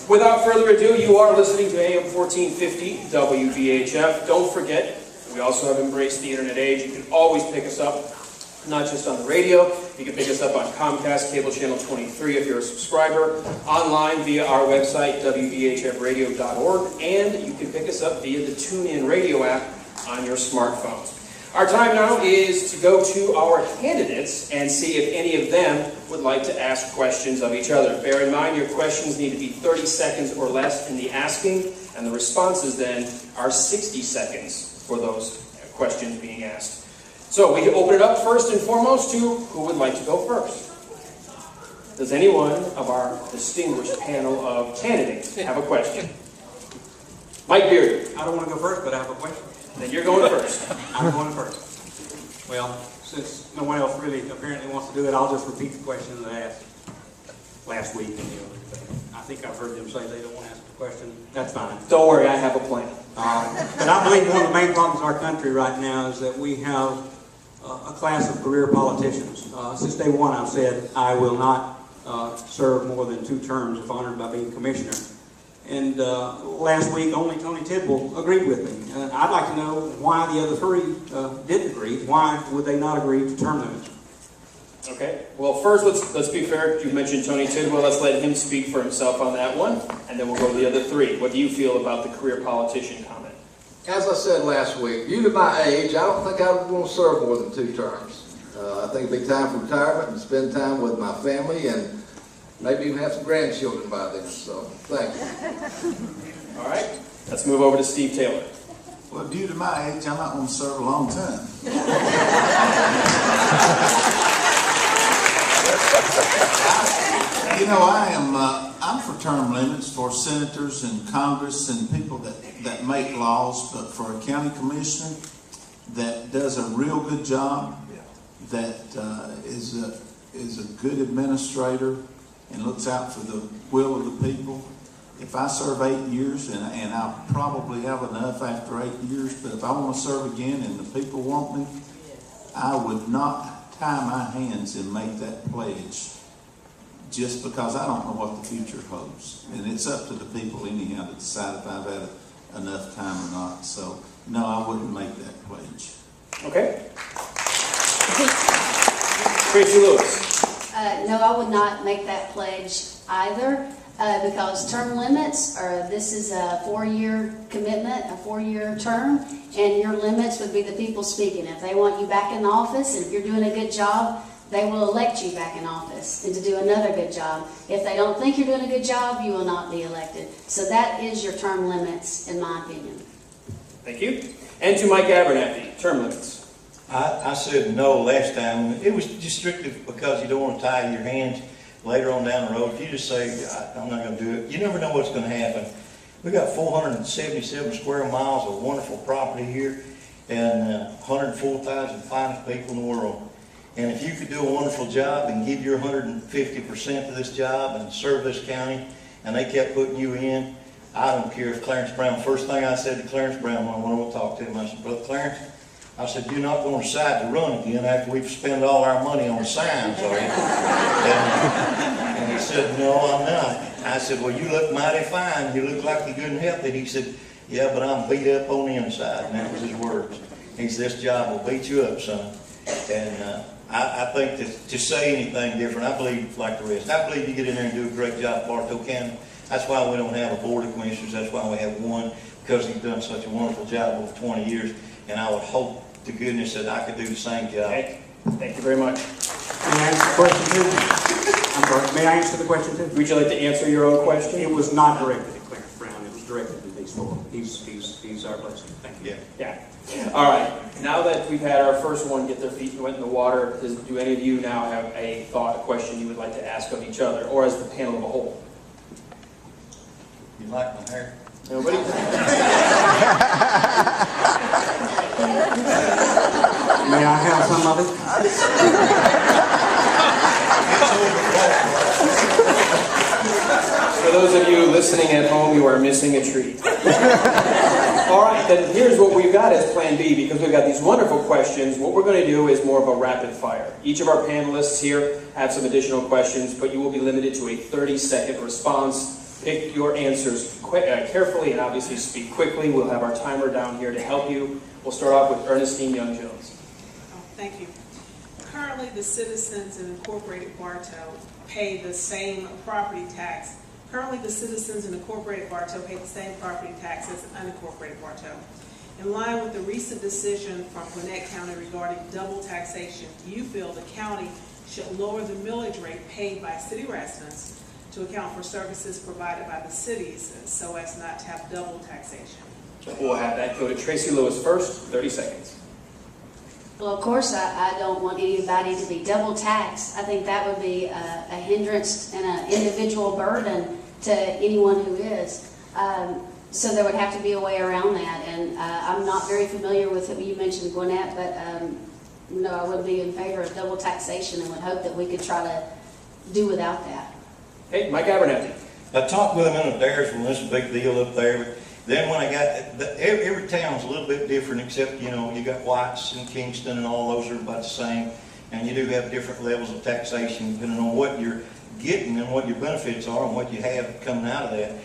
Without further ado, you are listening to AM 1450 WBHF. Don't forget, we also have embraced the internet age. You can always pick us up, not just on the radio. You can pick us up on Comcast Cable Channel 23 if you're a subscriber, online via our website, WBHFradio.org, and you can pick us up via the TuneIn Radio app on your smartphones. Our time now is to go to our candidates and see if any of them would like to ask questions of each other. Bear in mind, your questions need to be 30 seconds or less in the asking, and the responses then are 60 seconds for those questions being asked. So we open it up first and foremost to who would like to go first. Does anyone of our distinguished panel of candidates have a question? Mike Beard. I don't want to go first, but I have a question. Then you're going first. I'm going first. Well, since no one else really apparently wants to do it, I'll just repeat the question that I asked last week. I think I've heard them say they don't want to ask a question. That's fine. Don't worry, I have a plan. But I believe one of the main problems in our country right now is that we have a class of career politicians. Since day one, I've said I will not serve more than 2 terms if honored by being commissioner. And last week, only Tony Tidwell agreed with me. And I'd like to know why the other 3 didn't agree. Why would they not agree to term limits? Okay. Well, first, let's be fair. You mentioned Tony Tidwell. Let's let him speak for himself on that one, and then we'll go to the other 3. What do you feel about the career politician comment? As I said last week, due to my age, I don't think I would want to serve more than 2 terms. I think it'd be time for retirement and spend time with my family and maybe even have some grandchildren by then, so thank you. All right, let's move over to Steve Taylor. Well, due to my age, I'm not going to serve a long time. You know, I'm for term limits for senators and Congress and people that make laws, but for a county commissioner that does a real good job, that is a good administrator, and looks out for the will of the people. If I serve 8 years, and I'll probably have enough after 8 years, but if I want to serve again and the people want me, I would not tie my hands and make that pledge just because I don't know what the future holds. And it's up to the people anyhow to decide if I've had enough time or not. So, no, I wouldn't make that pledge. Okay. Tracy Lewis. No, I would not make that pledge either, because term limits this is a 4-year commitment, a 4-year term, and your limits would be the people speaking. If they want you back in office, and if you're doing a good job, they will elect you back in office and to do another good job. If they don't think you're doing a good job, you will not be elected. So that is your term limits, in my opinion. Thank you. And to Mike Abernathy, term limits. I said no last time. It was just strictly because you don't want to tie your hands later on down the road. If you just say, I'm not going to do it, you never know what's going to happen. We got 477 square miles of wonderful property here and 104,000 finest people in the world. And if you could do a wonderful job and give your 150% to this job and serve this county, and they kept putting you in, I don't care if Clarence Brown, first thing I said to Clarence Brown when I went over to talk to him, I said, Brother Clarence, I said, you're not going to decide to run again after we've spent all our money on signs, are you? And he said, no, I'm not. I said, well, you look mighty fine. You look like you're good and healthy. He said, yeah, but I'm beat up on the inside. And that was his words. He said, this job will beat you up, son. And I think that to say anything different, I believe like the rest. I believe you get in there and do a great job at Bartow County. That's why we don't have a board of commissioners. That's why we have one, because he's done such a wonderful job over 20 years. And I would hope to goodness that I could do the same job. Okay. Thank you very much. May I answer the question too? I'm sorry. May I answer the question too? Would you like to answer your own question? It was not directed at Clarence Brown. It was directed to these 4. He's our blessing. Thank you. Yeah. All right. Now that we've had our first one get their feet wet in the water, do any of you now have a thought, a question you would like to ask of each other, or as the panel of a whole? You like my hair? Nobody? May I have some of it? For those of you listening at home, you are missing a treat. All right, then here's what we've got as Plan B, because we've got these wonderful questions. What we're going to do is more of a rapid fire. Each of our panelists here have some additional questions, but you will be limited to a 30-second response. Pick your answers carefully and obviously speak quickly. We'll have our timer down here to help you. We'll start off with Ernestine Young-Jones. Thank you. Currently, the citizens in Incorporated Bartow pay the same property tax. Currently, the citizens in Incorporated Bartow pay the same property tax as unincorporated Bartow. In line with the recent decision from Gwinnett County regarding double taxation, do you feel the county should lower the millage rate paid by city residents to account for services provided by the cities so as not to have double taxation? We'll have that go to Tracy Lewis first, 30 seconds. Well, of course, I don't want anybody to be double taxed. I think that would be a hindrance and an individual burden to anyone who is. So there would have to be a way around that. And I'm not very familiar with it. You mentioned Gwinnett, but no, I would be in favor of double taxation and would hope that we could try to do without that. Hey, Mike Abernathy. I talked with them in Adairsville, this is a big deal up there. But then when I got, every town's a little bit different, except, you know, you got Whites and Kingston and all those are about the same. And you do have different levels of taxation depending on what you're getting and what your benefits are and what you have coming out of that.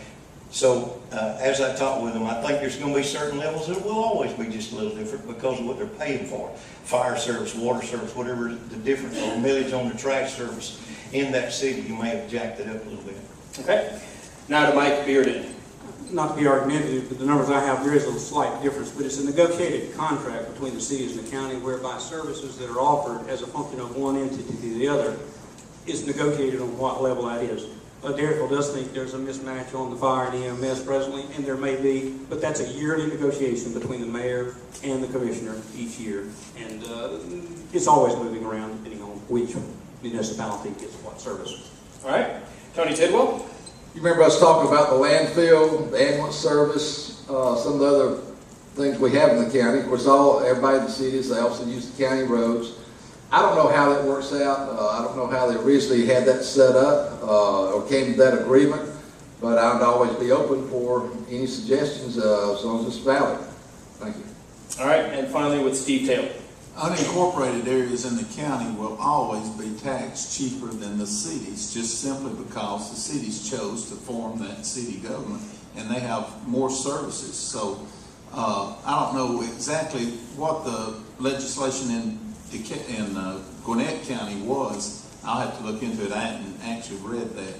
So as I talked with them, I think there's going to be certain levels that will always be just a little different because of what they're paying for. Fire service, water service, whatever the difference, or millage on the trash service in that city, you may have jacked it up a little bit. Okay. Now to Mike Bearden. Not to be argumentative, but the numbers I have, there is a slight difference, but it's a negotiated contract between the cities and the county whereby services that are offered as a function of one entity to the other is negotiated on what level that is. Adairsville does think there's a mismatch on the fire and EMS presently, and there may be, but that's a yearly negotiation between the mayor and the commissioner each year. And it's always moving around depending on which municipality gets what services. All right. Tony Tidwell. You remember us talking about the landfill, the ambulance service, some of the other things we have in the county. Of course, everybody in the cities, they also use the county roads. I don't know how that works out. I don't know how they originally had that set up or came to that agreement, but I would always be open for any suggestions as long as it's valid. Thank you. All right, and finally with Steve Taylor. Unincorporated areas in the county will always be taxed cheaper than the cities, just simply because the cities chose to form that city government and they have more services. So I don't know exactly what the legislation in Gwinnett County was. I'll have to look into it. I hadn't actually read that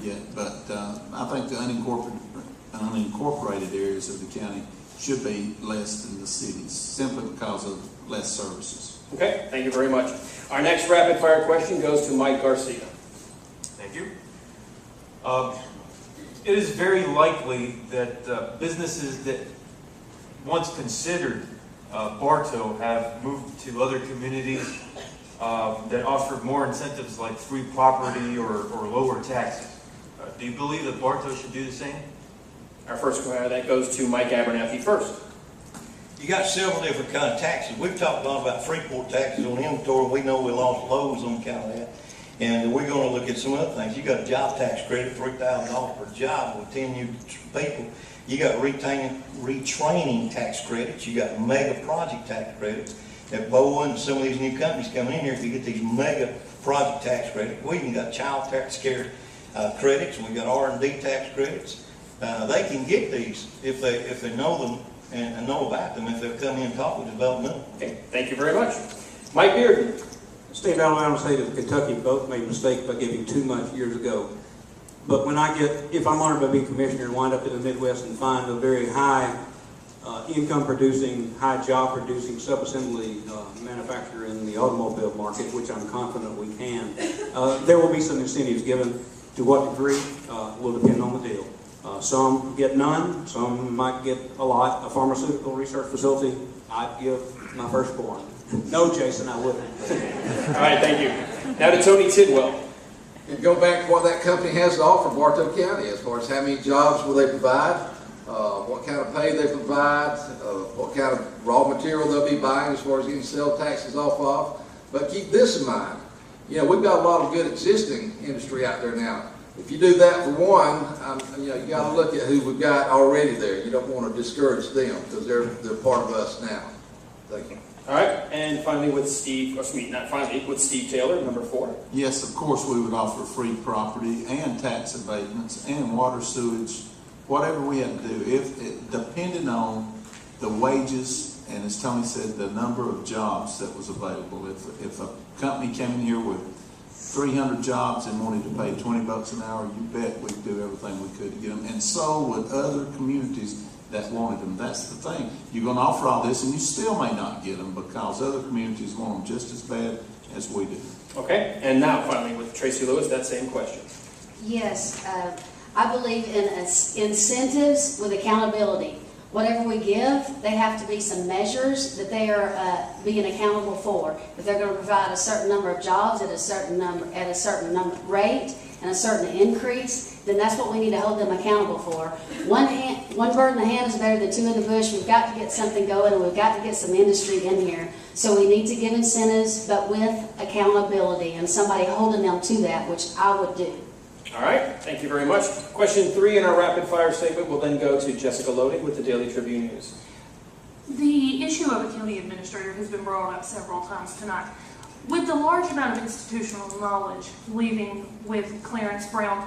yet, but I think the unincorporated areas of the county should be less than the cities, simply because of less services. Okay, thank you very much. Our next rapid fire question goes to Mike Garcia. Thank you. It is very likely that businesses that once considered Bartow have moved to other communities that offer more incentives like free property or lower taxes. Do you believe that Bartow should do the same? Our first that goes to Mike Abernathy first. You got several different kind of taxes. We've talked a lot about Freeport taxes on inventory. We know we lost Lowe's on account of that. And we're going to look at some other things. You got a job tax credit, $3,000 per job with 10 new people. You got retraining tax credits. You got mega project tax credits. At BOA and some of these new companies coming in here, if you get these mega project tax credits, we even got child tax care credits. We got R&D tax credits. They can get these if they know them and know about them if they'll come in and talk with development. Okay, thank you very much. Mike Bearden. The state of Alabama and the state of Kentucky both made mistakes by giving too much years ago. But if I'm honored to be commissioner and wind up in the Midwest and find a very high income producing, high job producing subassembly manufacturer in the automobile market, which I'm confident we can, there will be some incentives given. To what degree will depend on the deal. Some get none, some might get a lot. A pharmaceutical research facility, I'd give my firstborn. No, Jason, I wouldn't. All right, thank you. Now to Tony Tidwell. And go back to what that company has to offer Bartow County as far as how many jobs will they provide, what kind of pay they provide, what kind of raw material they'll be buying as far as getting sales taxes off of. But keep this in mind. You know, we've got a lot of good existing industry out there now. If you do that for one, you got to look at who we've got already there. You don't want to discourage them because they're part of us now. Thank you. All right, and finally with Steve, not finally, with Steve Taylor, number 4. Yes, of course, we would offer free property and tax abatements and water sewage, whatever we had to do, depending on the wages, and as Tony said, the number of jobs that was available. If a company came in here with 300 jobs and wanted to pay $20 an hour, you bet we'd do everything we could to get them. And so would other communities that wanted them. That's the thing. You're going to offer all this and you still may not get them because other communities want them just as bad as we do. Okay, and now finally with Tracy Lewis, that same question. Yes, I believe in incentives with accountability. Whatever we give, they have to be some measures that they are being accountable for. If they're going to provide a certain number of jobs at a certain rate and a certain increase, then that's what we need to hold them accountable for. One bird in the hand is better than 2 in the bush. We've got to get something going, and we've got to get some industry in here. So we need to give incentives, but with accountability and somebody holding them to that, which I would do. All right, thank you very much. Question 3 in our rapid fire segment will then go to Jessica Lodi with the Daily Tribune News. The issue of a county administrator has been brought up several times tonight. With the large amount of institutional knowledge leaving with Clarence Brown,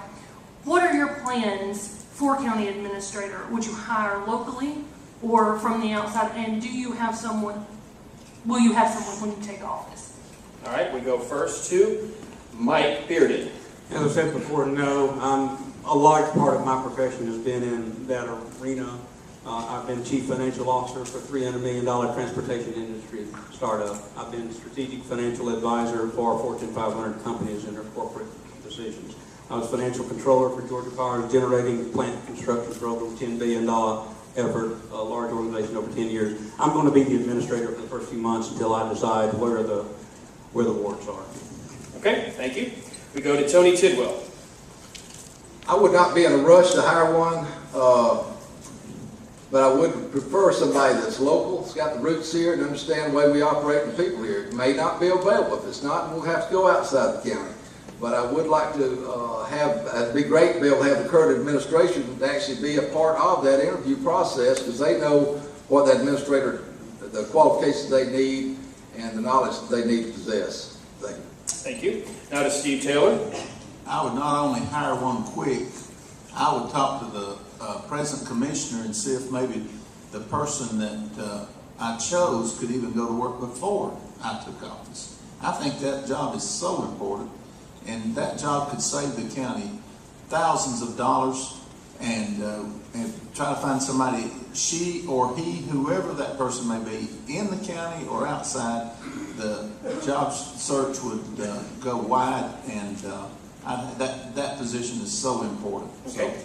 what are your plans for county administrator? Would you hire locally or from the outside? And will you have someone when you take office? All right, we go first to Mike Bearden. As I said before, no, a large part of my profession has been in that arena. I've been Chief Financial Officer for a $300 million transportation industry startup. I've been Strategic Financial Advisor for Fortune 500 companies in their corporate decisions. I was Financial Controller for Georgia Power's generating plant construction program, $10 billion effort, a large organization over 10 years. I'm going to be the administrator for the first few months until I decide where the warts are. Okay, thank you. We go to Tony Tidwell. I would not be in a rush to hire one, but I would prefer somebody that's local, that's got the roots here, and understand the way we operate and people here. It may not be available. If it's not, we'll have to go outside the county. But I would like to it'd be great to be able to have the current administration to actually be a part of that interview process, because they know what that administrator, the qualifications they need, and the knowledge that they need to possess. Thank you. Thank you. Now to Steve Taylor. I would not only hire one quick, I would talk to the present commissioner and see if maybe the person that I chose could even go to work before I took office. I think that job is so important, and that job could save the county thousands of dollars, and try to find somebody, she or he, whoever that person may be, in the county or outside, the job search would go wide, and that position is so important. Okay.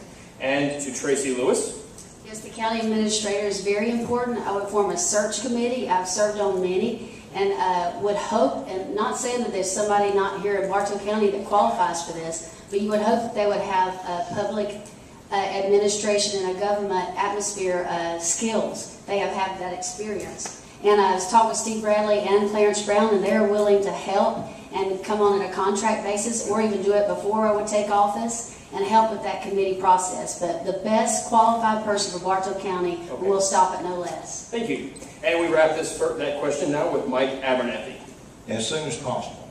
And to Tracy Lewis. Yes, the county administrator is very important. I would form a search committee. I've served on many, and would hope, and not saying that there's somebody not here in Bartow County that qualifies for this, but you would hope that they would have public administration and a government atmosphere skills. They have had that experience. And I was talking with Steve Bradley and Clarence Brown, and they're willing to help and come on a contract basis, or even do it before I would take office, and help with that committee process. But the best qualified person for Bartow County will stop at no less. Thank you. And we wrap that question now with Mike Abernathy. As soon as possible,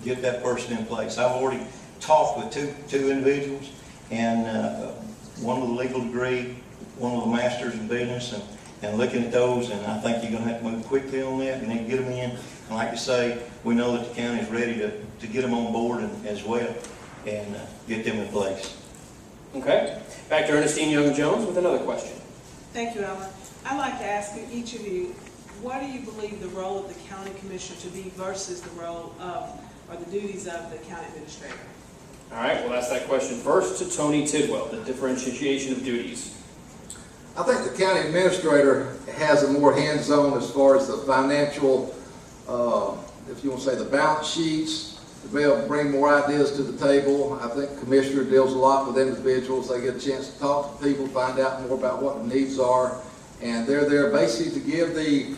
get that person in place. I've already talked with two individuals, and one with a legal degree, one with a master's in business, and looking at those, and I think you're going to have to move quickly on that. You need to get them in. And like you say, we know that the county is ready to get them on board as well, and get them in place. Okay. Back to Ernestine Young-Jones with another question. Thank you, Alan. I'd like to ask each of you, what do you believe the role of the county commissioner to be versus the role of, or the duties of the county administrator? All right, we'll ask that question first to Tony Tidwell, the differentiation of duties. I think the county administrator has a more hands-on as far as the financial, if you want to say the balance sheets, to be able to bring more ideas to the table. I think the commissioner deals a lot with individuals. They get a chance to talk to people, find out more about what the needs are, and they're there basically to give the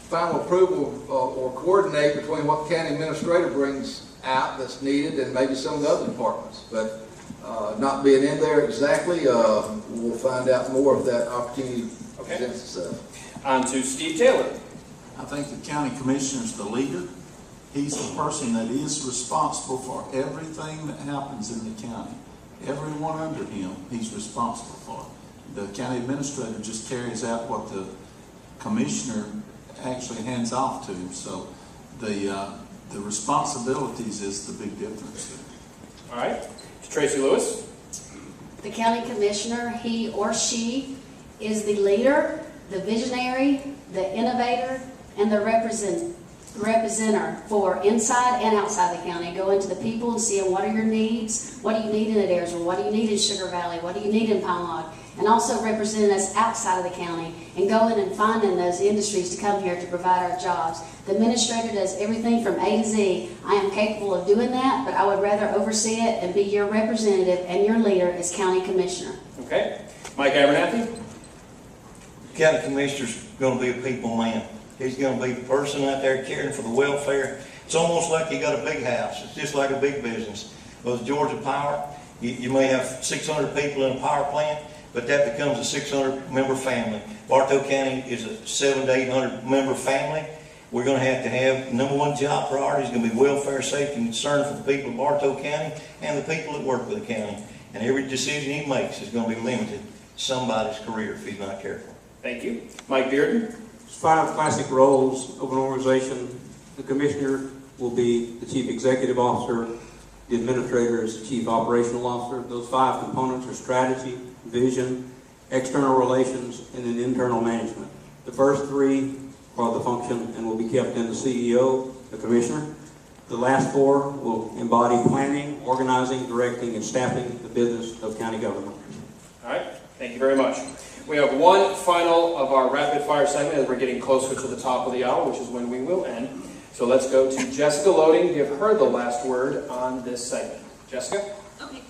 final approval or coordinate between what the county administrator brings out that's needed and maybe some of the other departments. But not being in there exactly, we'll find out more if that opportunity presents itself. On to Steve Taylor. I think the county commissioner's the leader. He's the person that is responsible for everything that happens in the county. Everyone under him, he's responsible for. The county administrator just carries out what the commissioner actually hands off to him. So the responsibilities is the big difference there. All right. Tracy Lewis. The county commissioner, he or she, is the leader, the visionary, the innovator, and the representative for inside and outside the county. Go into the people and see what are your needs, what do you need in Adair's, what do you need in Sugar Valley, what do you need in Pine Log, and also represent us outside of the county and go in and find in those industries to come here to provide our jobs. The administrator does everything from A to Z. I am capable of doing that, but I would rather oversee it and be your representative and your leader as county commissioner. Okay. Mike Abernathy. County commissioner's going to be a people man. He's going to be the person out there caring for the welfare. It's almost like you got a big house. It's just like a big business. With Georgia Power, you may have 600 people in a power plant, but that becomes a 600-member family. Bartow County is a 700 to 800-member family. We're going to have number one job priority is going to be welfare, safety, and concern for the people of Bartow County and the people that work with the county. And every decision he makes is going to be limited to somebody's career if he's not careful. Thank you. Mike Bearden. 5 classic roles of an organization. The commissioner will be the chief executive officer. The administrator is the chief operational officer. Those 5 components are strategy, vision, external relations, and then internal management. The first 3 are the function and will be kept in the CEO, the commissioner. The last 4 will embody planning, organizing, directing, and staffing the business of county government. All right. Thank you very much. We have one final of our rapid fire segment as we're getting closer to the top of the hour, which is when we will end. So let's go to Jessica Loading. Give her the last word on this segment. Jessica? Okay.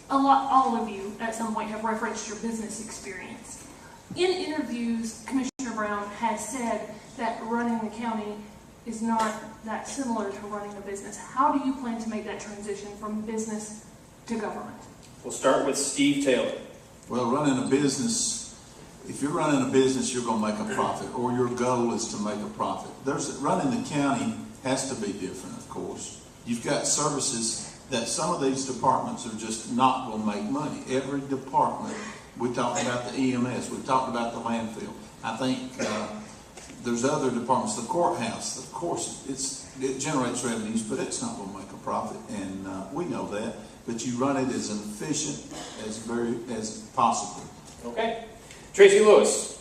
All of you at some point have referenced your business experience. In interviews, Commissioner Brown has said that running the county is not that similar to running a business. How do you plan to make that transition from business to government? We'll start with Steve Taylor. Well, running a business, if you're running a business, you're going to make a profit, or your goal is to make a profit. Running the county has to be different, of course. You've got services that some of these departments are just not going to make money. Every department, we talked about the EMS, we talked about the landfill. I think there's other departments, the courthouse, of course, it generates revenues, but it's not going to make a profit, and we know that. But you run it as efficient as possible. Okay. Tracy Lewis.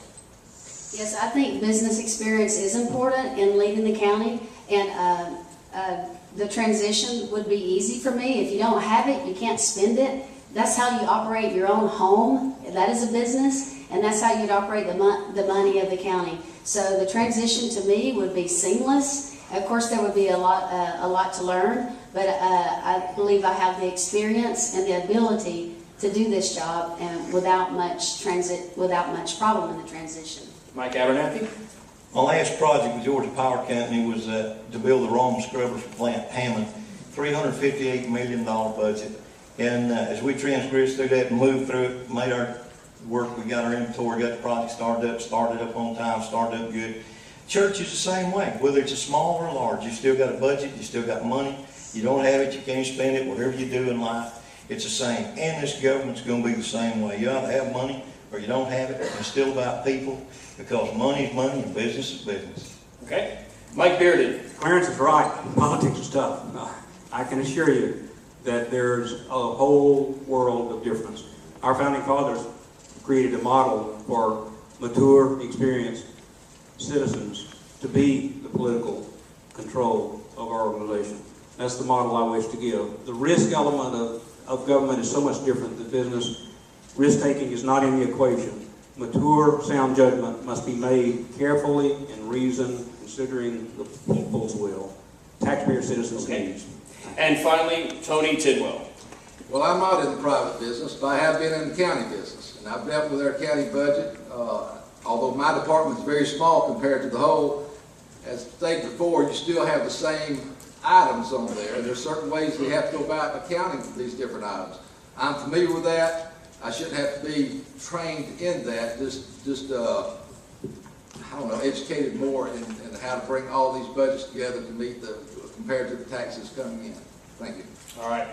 Yes, I think business experience is important in leading the county, and the transition would be easy for me. If you don't have it, you can't spend it. That's how you operate your own home. That is a business, and that's how you'd operate the money of the county. So the transition to me would be seamless. Of course, there would be a lot to learn, but I believe I have the experience and the ability to do this job and without much problem in the transition. Mike Abernathy. My last project with Georgia Power Company was to build the Rome scrubbers plant, Hammond, $358 million budget. And as we transgressed through that and moved through it, made our work, we got our inventory, got the project started up on time, started up good. Church is the same way, whether it's a small or large. You still got a budget, you still got money. You don't have it, you can't spend it. Whatever you do in life, it's the same. And this government's going to be the same way. You either have money or you don't have it. It's still about people, because money is money and business is business. Okay. Mike Bearden. Clarence is right. Politics is tough. I can assure you that there's a whole world of difference. Our founding fathers created a model for mature, experienced citizens to be the political control of our organization. That's the model I wish to give. The risk element of government is so much different than business. Risk-taking is not in the equation. Mature, sound judgment must be made carefully and reasoned, considering the people's will, taxpayer citizens' needs. And finally, Tony Tidwell. Well, I'm not in the private business, but I have been in the county business. And I've dealt with our county budget. Although my department is very small compared to the whole, as stated before, you still have the same items on there. There's certain ways we have to go about accounting for these different items. I'm familiar with that. I shouldn't have to be trained in that. Just I don't know, educated more in how to bring all these budgets together to meet compared to the taxes coming in. Thank you. All right.